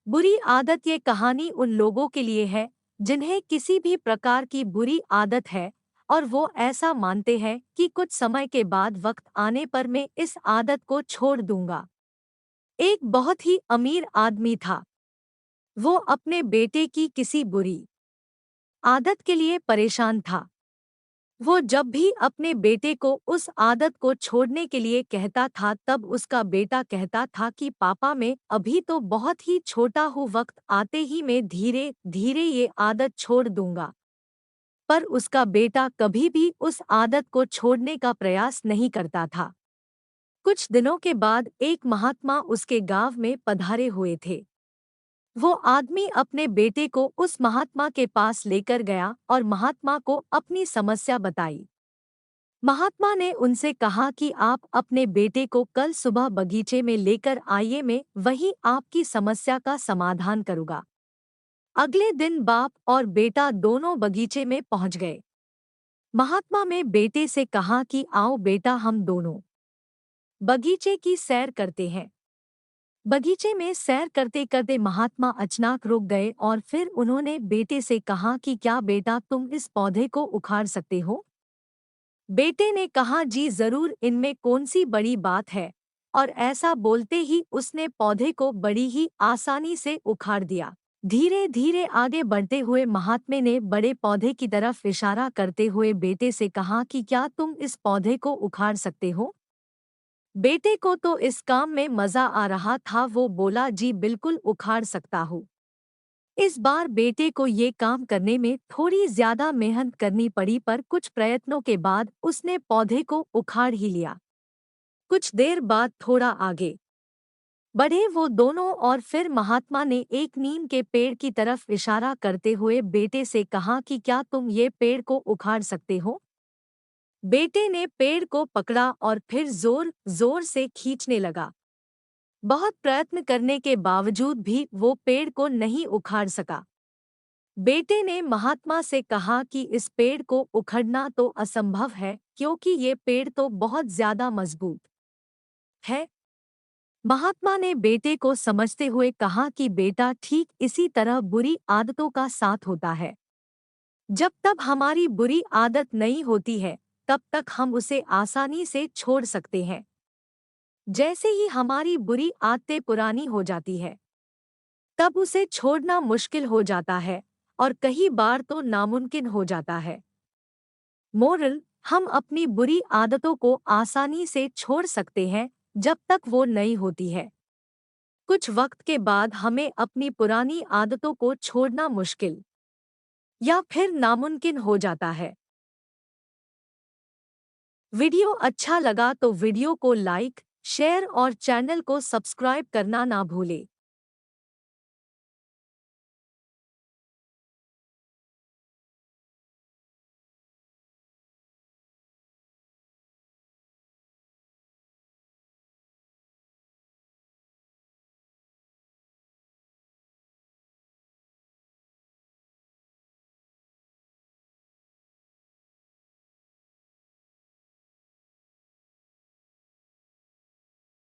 बुरी आदत ये कहानी उन लोगों के लिए है जिन्हें किसी भी प्रकार की बुरी आदत है और वो ऐसा मानते हैं कि कुछ समय के बाद वक्त आने पर मैं इस आदत को छोड़ दूंगा। एक बहुत ही अमीर आदमी था। वो अपने बेटे की किसी बुरी आदत के लिए परेशान था। वो जब भी अपने बेटे को उस आदत को छोड़ने के लिए कहता था तब उसका बेटा कहता था कि पापा मैं अभी तो बहुत ही छोटा हूँ, वक्त आते ही मैं धीरे धीरे ये आदत छोड़ दूंगा। पर उसका बेटा कभी भी उस आदत को छोड़ने का प्रयास नहीं करता था। कुछ दिनों के बाद एक महात्मा उसके गांव में पधारे हुए थे। वो आदमी अपने बेटे को उस महात्मा के पास लेकर गया और महात्मा को अपनी समस्या बताई। महात्मा ने उनसे कहा कि आप अपने बेटे को कल सुबह बगीचे में लेकर आइए, मैं वहीं आपकी समस्या का समाधान करूंगा। अगले दिन बाप और बेटा दोनों बगीचे में पहुंच गए। महात्मा ने बेटे से कहा कि आओ बेटा, हम दोनों बगीचे की सैर करते हैं। बगीचे में सैर करते करते महात्मा अचानक रुक गए और फिर उन्होंने बेटे से कहा कि क्या बेटा तुम इस पौधे को उखाड़ सकते हो? बेटे ने कहा जी जरूर, इनमें कौन सी बड़ी बात है। और ऐसा बोलते ही उसने पौधे को बड़ी ही आसानी से उखाड़ दिया। धीरे धीरे आगे बढ़ते हुए महात्मे ने बड़े पौधे की तरफ इशारा करते हुए बेटे से कहा कि क्या तुम इस पौधे को उखाड़ सकते हो? बेटे को तो इस काम में मजा आ रहा था, वो बोला जी बिल्कुल उखाड़ सकता हूँ। इस बार बेटे को ये काम करने में थोड़ी ज्यादा मेहनत करनी पड़ी, पर कुछ प्रयत्नों के बाद उसने पौधे को उखाड़ ही लिया। कुछ देर बाद थोड़ा आगे बढ़े वो दोनों और फिर महात्मा ने एक नीम के पेड़ की तरफ इशारा करते हुए बेटे से कहा कि क्या तुम ये पेड़ को उखाड़ सकते हो? बेटे ने पेड़ को पकड़ा और फिर जोर जोर से खींचने लगा। बहुत प्रयत्न करने के बावजूद भी वो पेड़ को नहीं उखाड़ सका। बेटे ने महात्मा से कहा कि इस पेड़ को उखड़ना तो असंभव है, क्योंकि ये पेड़ तो बहुत ज्यादा मजबूत है। महात्मा ने बेटे को समझते हुए कहा कि बेटा, ठीक इसी तरह बुरी आदतों का साथ होता है। जब तक हमारी बुरी आदत नहीं होती है तब तक हम उसे आसानी से छोड़ सकते हैं। जैसे ही हमारी बुरी आदतें पुरानी हो जाती है तब उसे छोड़ना मुश्किल हो जाता है और कई बार तो नामुमकिन हो जाता है। मोरल: हम अपनी बुरी आदतों को आसानी से छोड़ सकते हैं जब तक वो नई होती है। कुछ वक्त के बाद हमें अपनी पुरानी आदतों को छोड़ना मुश्किल या फिर नामुमकिन हो जाता है। वीडियो अच्छा लगा तो वीडियो को लाइक, शेयर और चैनल को सब्सक्राइब करना ना भूलें।